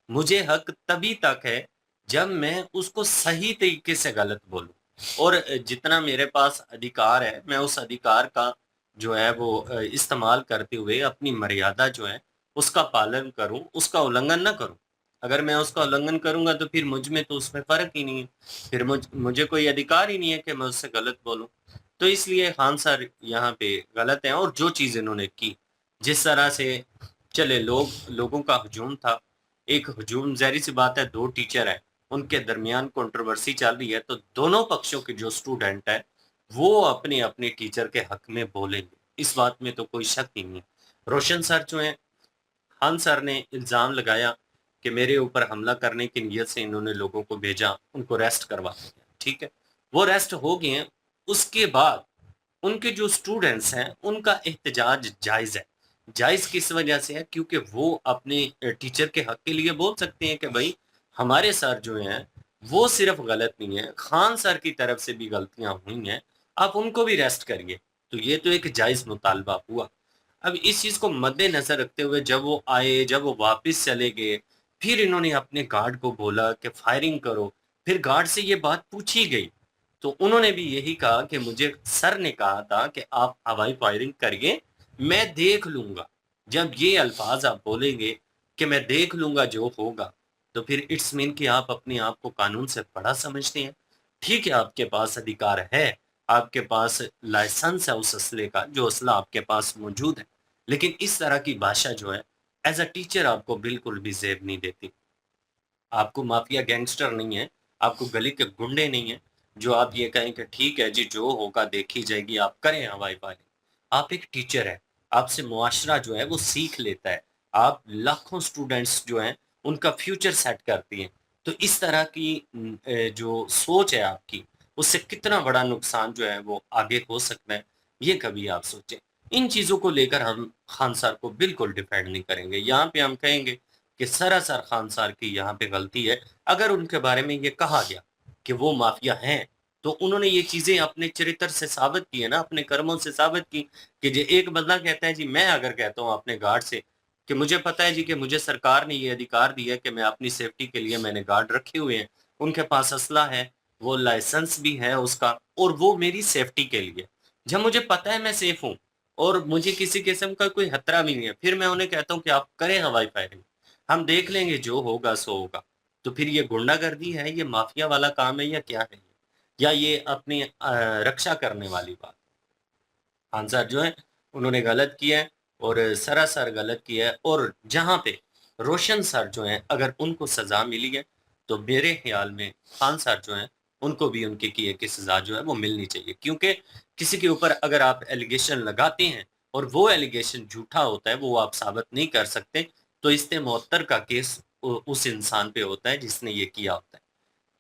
مجھے حق تبھی تک ہے جب میں اس کو صحیح طریقے سے غلط بولوں اور جتنا میرے پاس ادھیکار ہے میں اس ادھیکار کا جو ہے وہ استعمال کرتے ہوئے اپنی مریادہ جو ہے اس کا پالن کروں, اس کا النگھن نہ کروں. اگر میں اس کا النگھن کروں گا تو پھر مجھ میں تو اس میں فرق ہی نہیں ہے, پھر مجھے کوئی ادھیکار ہی نہیں ہے کہ میں اس سے غلط بولوں. تو اس لیے خان سر یہاں پہ غلط ہیں. اور جو چیز انہوں نے کی, جس طرح سے چلے لوگوں کا ہجوم تھا, ایک ہجوم ظاہری سی بات ہے, دو ٹیچر ہیں ان کے درمیان کنٹروورسی چل رہی ہے تو دونوں پکشوں کے جو اسٹوڈنٹ ہیں وہ اپنے اپنے ٹیچر کے حق میں بولیں گے, اس بات میں تو کوئی شک ہی نہیں. روشن سر جو ہیں, خان سر نے الزام لگایا کہ میرے اوپر حملہ کرنے کی نیت سے انہوں نے لوگوں کو بھیجا, ان کو ریسٹ کروا دیا. ٹھیک ہے, وہ ریسٹ ہو گئے ہیں. اس کے بعد ان کے جو اسٹوڈنٹس ہیں ان کا احتجاج جائز ہے. جائز کس وجہ سے ہے؟ کیونکہ وہ اپنے ٹیچر کے حق کے لیے بول سکتے ہیں کہ بھائی ہمارے سر جو ہیں وہ صرف غلط نہیں ہیں, خان سر کی طرف سے بھی غلطیاں ہوئی ہیں, آپ ان کو بھی ریسٹ کریے. تو یہ تو ایک جائز مطالبہ ہوا. اب اس چیز کو مد نظر رکھتے ہوئے جب وہ آئے, جب وہ واپس چلے گئے, پھر انہوں نے اپنے گارڈ کو بولا کہ فائرنگ کرو. پھر گارڈ سے یہ بات پوچھی گئی تو انہوں نے بھی یہی کہا کہ مجھے سر نے کہا تھا کہ آپ ہوائی فائرنگ کریے, میں دیکھ لوں گا. جب یہ الفاظ آپ بولیں گے کہ میں دیکھ لوں گا جو ہوگا, تو پھر اٹس مین کہ آپ اپنے آپ کو قانون سے بڑا سمجھتے ہیں. ٹھیک ہے, آپ کے پاس ادھیکار ہے, آپ کے پاس لائسنس ہے اس اسلحے کا, جو اسلحہ آپ کے پاس موجود ہے, لیکن اس طرح کی بھاشا جو ہے ایز اے ٹیچر آپ کو بالکل بھی زیب نہیں دیتی. آپ کو مافیا گینگسٹر نہیں ہے, آپ کو گلی کے گنڈے نہیں ہیں جو آپ یہ کہیں کہ ٹھیک ہے جی جو ہوگا دیکھی جائے گی, آپ کریں ہوائی فائرنگ. آپ ایک ٹیچر ہے, آپ سے معاشرہ جو ہے وہ سیکھ لیتا ہے, آپ لاکھوں سٹوڈنٹس جو ہیں ان کا فیوچر سیٹ کرتی ہیں. تو اس طرح کی جو سوچ ہے آپ کی, اس سے کتنا بڑا نقصان جو ہے وہ آگے ہو سکتا ہے, یہ کبھی آپ سوچیں. ان چیزوں کو لے کر ہم خان سر کو بالکل ڈیفینڈ نہیں کریں گے. یہاں پہ ہم کہیں گے کہ سراسر خان سر کی یہاں پہ غلطی ہے. اگر ان کے بارے میں یہ کہا گیا کہ وہ مافیا ہیں تو انہوں نے یہ چیزیں اپنے چرتر سے ثابت کی ہے نا, اپنے کرموں سے ثابت کی. کہ جو ایک بندہ کہتا ہے جی, میں اگر کہتا ہوں اپنے گارڈ سے کہ مجھے پتا ہے جی کہ مجھے سرکار نے یہ ادھیکار دیا ہے کہ میں اپنی سیفٹی کے لیے میں نے گارڈ رکھے ہوئے ہیں, ان کے پاس اسلحہ ہے, وہ لائسنس بھی ہے اس کا, اور وہ میری سیفٹی کے لیے, جب مجھے پتا ہے میں سیف ہوں اور مجھے کسی قسم کا کوئی خطرہ بھی نہیں ہے, پھر میں انہیں کہتا ہوں کہ آپ کریں ہوائی فائرنگ, ہم دیکھ لیں گے جو ہوگا سو ہوگا. تو پھر یہ گنڈا گردی ہے, یہ مافیا والا کام ہے, یا کیا ہے, یا یہ اپنی رکشا کرنے والی بات. خان صاحب جو ہے انہوں نے غلط کیا ہے اور سراسر غلط کیا ہے. اور جہاں پہ روشن سر جو ہیں اگر ان کو سزا ملی ہے تو میرے خیال میں خان صاحب جو ہیں ان کو بھی ان کے کیے کی سزا جو ہے وہ ملنی چاہیے. کیونکہ کسی کے اوپر اگر آپ ایلیگیشن لگاتے ہیں اور وہ ایلیگیشن جھوٹا ہوتا ہے, وہ آپ ثابت نہیں کر سکتے, تو استع معطر کا کیس اس انسان پہ ہوتا ہے جس نے یہ کیا ہوتا ہے.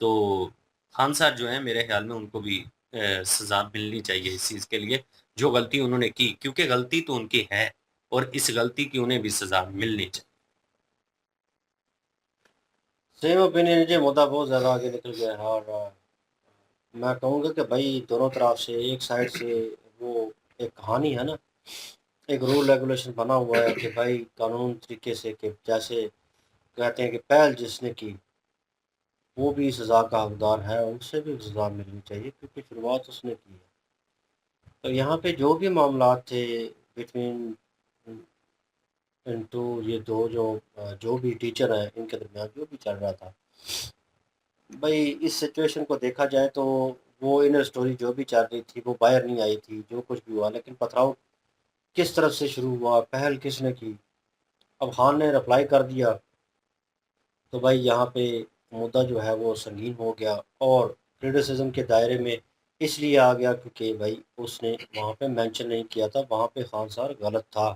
تو خان صاحب جو ہیں میرے خیال میں ان کو بھی سزا ملنی چاہیے اس چیز کے لیے جو غلطی انہوں نے کی, کیونکہ غلطی تو ان کی ہے اور اس غلطی کی انہیں بھی سزا ملنی چاہیے. سیم اوپینین جی, مدعا بہت زیادہ آگے نکل گیا ہے. اور میں کہوں گا کہ بھائی دونوں طرف سے, ایک سائڈ سے وہ ایک کہانی ہے نا, ایک رول ریگولیشن بنا ہوا ہے کہ بھائی قانون طریقے سے, کہ جیسے کہتے ہیں کہ پہل جس نے کی وہ بھی سزا کا حقدار ہے, اس سے بھی سزا ملنی چاہیے کیونکہ شروعات اس نے کی ہے. تو یہاں پہ جو بھی معاملات تھے بٹوین انٹو یہ دو جو بھی ٹیچر ہیں ان کے درمیان جو بھی چل رہا تھا, بھائی اس سچویشن کو دیکھا جائے تو وہ انر سٹوری جو بھی چل رہی تھی وہ باہر نہیں آئی تھی, جو کچھ بھی ہوا, لیکن پتھراؤ کس طرف سے شروع ہوا, پہل کس نے کی. اب خان نے رپلائی کر دیا تو بھائی یہاں پہ مدعا جو ہے وہ سنگین ہو گیا اور کرٹیسزم کے دائرے میں اس لیے آ گیا کیونکہ بھائی اس نے وہاں پہ مینشن نہیں کیا تھا, وہاں پہ خان سر غلط تھا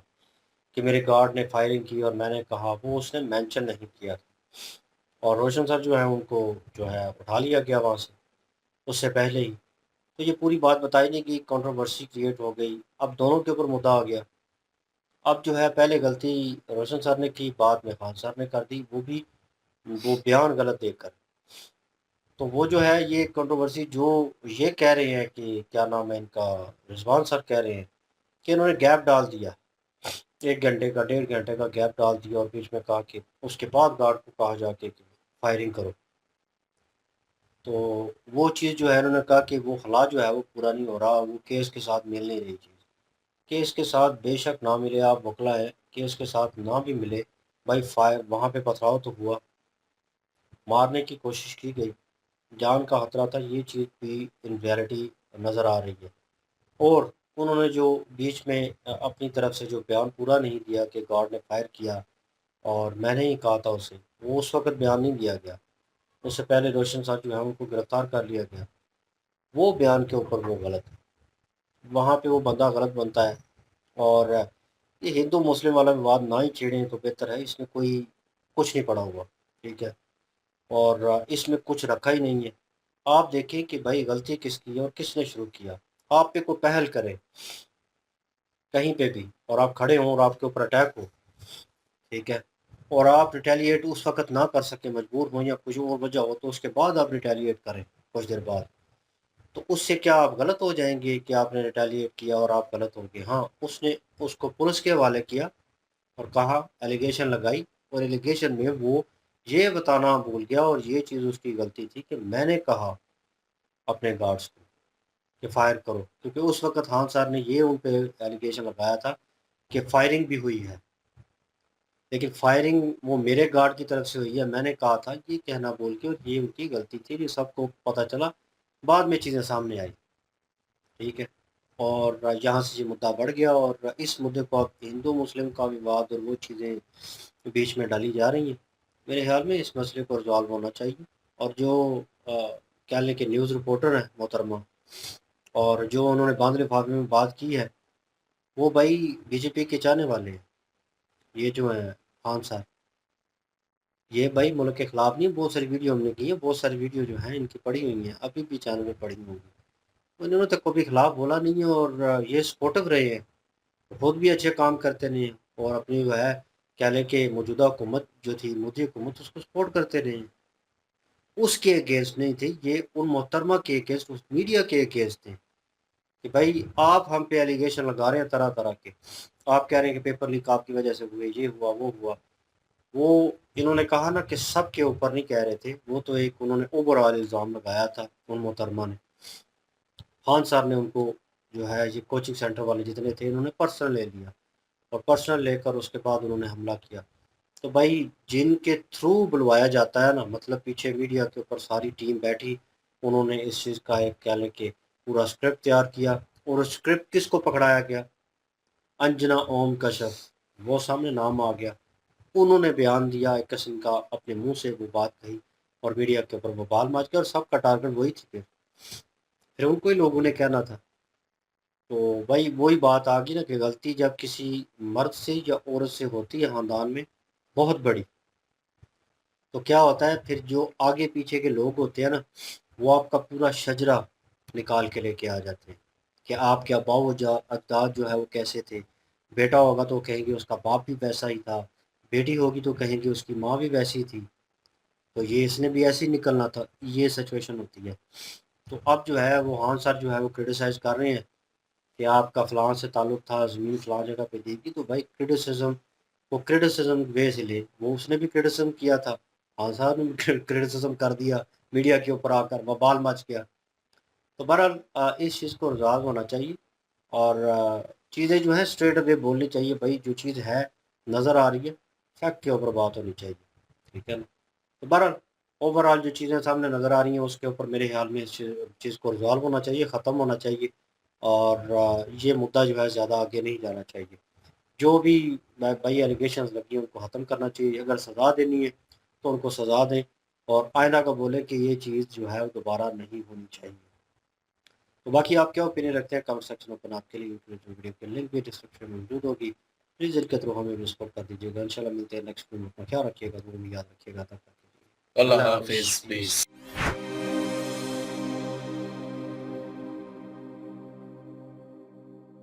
کہ میرے گارڈ نے فائرنگ کی اور میں نے کہا, وہ اس نے مینشن نہیں کیا. اور روشن سر جو ہے ان کو جو ہے اٹھا لیا گیا وہاں سے اس سے پہلے ہی. تو یہ پوری بات بتائی نہیں کہ کنٹروورسی کریٹ ہو گئی, اب دونوں کے اوپر مدعا آ گیا. اب جو ہے پہلے غلطی روشن سر نے کی، بعد میں خان سر نے کر دی، وہ بھی وہ بیان غلط دے کر. تو وہ جو ہے یہ کنٹروورسی جو یہ کہہ رہے ہیں کہ کیا نام ہے ان کا، رضوان سر کہہ رہے ہیں کہ انہوں نے گیپ ڈال دیا، 1 گھنٹے کا 1.5 گھنٹے کا گیپ ڈال دیا، اور بیچ میں کہا کہ اس کے بعد گارڈ کو کہا جا کے کہ فائرنگ کرو. تو وہ چیز جو ہے انہوں نے کہا کہ وہ خلا جو ہے وہ پورا نہیں ہو رہا، وہ کیس کے ساتھ مل نہیں رہی چیز. کیس کے ساتھ بے شک نہ ملے، آپ وکلا ہے، کیس کے ساتھ نہ بھی ملے بھائی، فائر وہاں پہ پتھراؤ تو ہوا، مارنے کی کوشش کی گئی، جان کا خطرہ تھا، یہ چیز بھی ان ریالٹی نظر آ رہی ہے. اور انہوں نے جو بیچ میں اپنی طرف سے جو بیان پورا نہیں دیا کہ گارڈ نے فائر کیا اور میں نے ہی کہا تھا اسے، وہ اس وقت بیان نہیں دیا گیا. اس سے پہلے روشن صاحب جو ہے ان کو گرفتار کر لیا گیا. وہ بیان کے اوپر وہ غلط ہے، وہاں پہ وہ بندہ غلط بنتا ہے. اور یہ ہندو مسلم والا وواد نہ ہی چھیڑیں تو بہتر ہے، اس میں کوئی کچھ نہیں پڑا ہوا، ٹھیک ہے، اور اس میں کچھ رکھا ہی نہیں ہے. آپ دیکھیں کہ بھائی غلطی کس کی ہے اور کس نے شروع کیا. آپ پہ کوئی پہل کرے کہیں پہ بھی اور آپ کھڑے ہوں اور آپ کے اوپر اٹیک ہو، ٹھیک ہے، اور آپ ریٹیلیٹ اس وقت نہ کر سکیں، مجبور ہوں یا کچھ اور وجہ ہو، تو اس کے بعد آپ ریٹیلیٹ کریں کچھ دیر بعد، تو اس سے کیا آپ غلط ہو جائیں گے کہ آپ نے ریٹیلیٹ کیا اور آپ غلط ہو گئے. ہاں اس نے اس کو پولیس کے حوالے کیا اور کہا، ایلیگیشن لگائی، اور ایلیگیشن میں وہ یہ بتانا بھول گیا، اور یہ چیز اس کی غلطی تھی کہ میں نے کہا اپنے گارڈز کو کہ فائر کرو، کیونکہ اس وقت خان صاحب نے یہ ان پہ ایلیگیشن لگایا تھا کہ فائرنگ بھی ہوئی ہے، لیکن فائرنگ وہ میرے گارڈ کی طرف سے ہوئی ہے. میں نے کہا تھا یہ کہنا بول کے، اور یہ ان کی غلطی تھی، یہ سب کو پتہ چلا، بعد میں چیزیں سامنے آئی، ٹھیک ہے. اور یہاں سے یہ مدعا بڑھ گیا، اور اس مدعے کو اب ہندو مسلم کا وواد اور وہ چیزیں بیچ میں ڈالی جا رہی ہیں. میرے خیال میں اس مسئلے کو ریزالو ہونا چاہیے. اور جو کیا لیں کہ نیوز رپورٹر ہیں محترمہ، اور جو انہوں نے باندھ لفافے میں بات کی ہے، وہ بھائی بی جے پی کے چاہنے والے ہیں. یہ جو ہیں خان صاحب، یہ بھائی ملک کے خلاف نہیں. بہت ساری ویڈیو ہم نے کی ہیں، بہت ساری ویڈیو جو ہیں ان کی پڑھی ہوئی ہیں، ابھی بھی چینل میں پڑھی ہوں گی. انہوں نے تو کبھی خلاف بولا نہیں ہے، اور یہ سپورٹو رہے ہیں، خود بھی اچھے کام کرتے نہیں ہیں، اور اپنی جو ہے کیا لیں کہ موجودہ حکومت جو تھی، مودی حکومت، اس کو سپورٹ کرتے رہے ہیں. اس کے اگینسٹ نہیں تھے یہ، ان محترمہ کے اگینسٹ، اس میڈیا کے اگینسٹ تھے کہ بھائی آپ ہم پہ ایلیگیشن لگا رہے ہیں طرح طرح کے. آپ کہہ رہے ہیں کہ پیپر لیک آپ کی وجہ سے ہوئے، یہ ہوا وہ ہوا. وہ انہوں نے کہا نا کہ سب کے اوپر نہیں کہہ رہے تھے، وہ تو ایک انہوں نے اوور آل الزام لگایا تھا ان محترمہ نے. خان صاحب نے ان کو جو ہے یہ کوچنگ سینٹر والے جتنے تھے انہوں نے پرسنل لے لیا، اور پرسنل لے کر اس کے بعد انہوں نے حملہ کیا. تو بھائی جن کے تھرو بلوایا جاتا ہے نا، مطلب پیچھے میڈیا کے اوپر ساری ٹیم بیٹھی، انہوں نے اس چیز کا ایک کیا لیں کہ پورا اسکرپٹ تیار کیا. اور اس اسکرپٹ کس کو پکڑایا گیا؟ انجنا اوم کشف، وہ سامنے نام آ گیا. انہوں نے بیان دیا ایک قسم کا، اپنے منہ سے وہ بات کہی، اور میڈیا کے اوپر وہ بال ماچ گیا، اور سب کا ٹارگٹ وہی تھی. پھر ان کو ہی لوگوں نے کہنا تھا. تو بھائی وہی بات آ گئی نا کہ غلطی جب کسی مرد سے یا عورت سے ہوتی ہے خاندان میں بہت بڑی، تو کیا ہوتا ہے پھر جو آگے پیچھے کے لوگ ہوتے ہیں نا، وہ آپ کا پورا شجرہ نکال کے لے کے آ جاتے ہیں کہ آپ کے آباء و اجداد جو ہے وہ کیسے تھے. بیٹا ہوگا تو کہیں گے اس کا باپ بھی ویسا ہی تھا، بیٹی ہوگی تو کہیں گے اس کی ماں بھی ویسی تھی، تو یہ اس نے بھی ایسے ہی نکلنا تھا. یہ سچویشن ہوتی ہے. تو اب جو ہے وہ خان سر جو ہے وہ کرٹیسائز کر رہے ہیں کہ آپ کا فلاں سے تعلق تھا، زمین فلاں جگہ پہ دی گی. تو بھائی کرٹیسزم، وہ کرٹیسزم وے سے لے، وہ اس نے بھی کرٹیسزم کیا تھا، خان صاحب نے بھی کرٹیسزم کر دیا میڈیا کے اوپر آ کر، ببال مچ گیا. تو بہرحال اس چیز کو ریزالو ہونا چاہیے، اور چیزیں جو ہیں اسٹریٹ اوے بولنی چاہیے. بھائی جو چیز ہے نظر آ رہی ہے، فیکٹ کے اوپر بات ہونی چاہیے، ٹھیک ہے نا. تو بہرحال اوور آل جو چیزیں سامنے نظر آ رہی ہیں اس کے اوپر میرے خیال میں اس چیز کو ریزالو ہونا چاہیے، ختم ہونا چاہیے، اور یہ مدعا جو ہے زیادہ آگے نہیں جانا چاہیے. جو بھی بھائی ایلیگیشنز لگی ہیں ان کو ختم کرنا چاہیے. اگر سزا دینی ہے تو ان کو سزا دیں، اور آئندہ کو بولیں کہ یہ چیز جو ہے دوبارہ نہیں ہونی چاہیے. تو باقی آپ کیا اوپینین رکھتے ہیں کمنٹ سیکشن اوپن آپ کے لیے. ویڈیو کی لنک بھی ڈسکرپشن میں موجود ہوگی، پلیز ان کے تھرو ہمیں بھی سپورٹ کر دیجیے گا. انشاءاللہ ملتے ہیں نیکسٹ ویڈیو میں. اپنا خیال رکھیے گا، وہ بھی یاد رکھیے گا. تب تک کے لیے اللہ اللہ حافظ، حافظ. پیس.